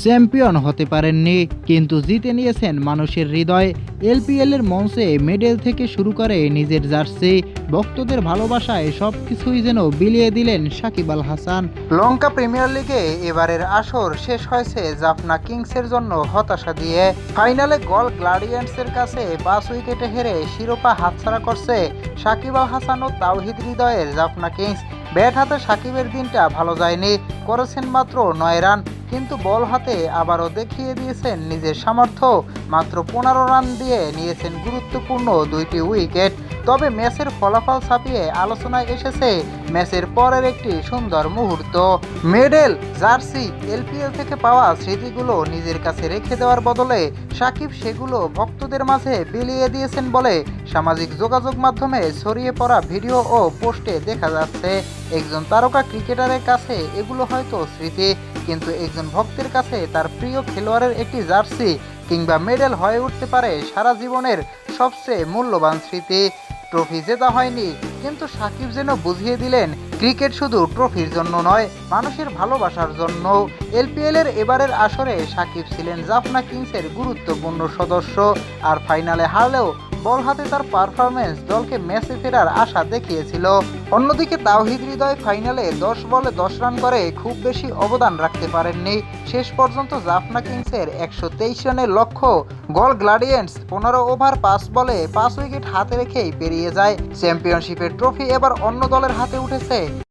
Champion হতে পারেননি, কিন্তু জিতে নিয়েছেন মানুষের হৃদয়। এলপিএলের মঞ্চে মেডেল থেকে শুরু করে নিজের জার্সি, ভক্তদের ভালোবাসায় সবকিছুই যেন বিলিয়ে দিলেন সাকিব আল হাসান। লঙ্কা প্রিমিয়ার লিগে এবারের আসর শেষ হয়েছে জাফনা কিংসের জন্য হতাশা দিয়ে। ফাইনালে গল গ্লাডিয়েন্টসের কাছে 5 উইকেটে হেরে শিরোপা হাতছাড়া করছে সাকিব আল হাসান ও তাওহিদ হৃদয়ের জাফনা কিংস। ব্যাট হাতে সাকিবের দিনটা ভালো যায়নি, করেছেন মাত্র 9 রান, কিন্তু বল হাতে আবারও দেখিয়ে দিয়েছেন নিজের সামর্থ্য। মাত্র 15 রান দিয়ে নিয়েছেন গুরুত্বপূর্ণ 2টি উইকেট। তবে ম্যাচের ফলাফল ছাপিয়ে আলোচনায় এসেছে ম্যাচের পরের একটি সুন্দর মুহূর্ত। মেডেল, জার্সি, এলপিএল থেকে পাওয়া স্মৃতিগুলো নিজের কাছে রেখে দেওয়ার বদলে সাকিব সেগুলো ভক্তদের মাঝে বিলিয়ে দিয়েছেন বলে সামাজিক যোগাযোগ মাধ্যমে ছড়িয়ে পড়া ভিডিও ও পোস্টে দেখা যাচ্ছে। একজন তারকা ক্রিকেটারের কাছে এগুলো হয়তো স্মৃতি, কিন্তু একজন ভক্তের কাছে তার প্রিয় খেলোয়াড়ের একটি জার্সি কিংবা মেডেল হয়ে উঠতে পারে সারা জীবনের সবচেয়ে মূল্যবান স্মৃতি। ট্রফি জেতা হয়নি, কিন্তু সাকিব যেন বুঝিয়ে দিলেন ক্রিকেট শুধু ট্রফির জন্য নয়, মানুষের ভালোবাসার জন্য। এলপিএলের এবারের আসরে সাকিব ছিলেন জাফনা কিংসের গুরুত্বপূর্ণ সদস্য, আর ফাইনালে হারলেও বল হাতে তার পারফরমেন্স দলকে ম্যাচে ফেরার আশা দেখিয়েছিল। অন্যদিকে তাওহিদ হৃদয় ফাইনালে 10 বলে 10 রান করে খুব বেশি অবদান রাখতে পারেননি। শেষ পর্যন্ত জাফনা কিংসের 123 রানের লক্ষ্য গল গ্লাডিয়েন্টস 15 ওভার 5 বলে 5 উইকেট হাতে রেখেই পেরিয়ে যায়। চ্যাম্পিয়নশিপের ট্রফি এবার অন্য দলের হাতে উঠেছে।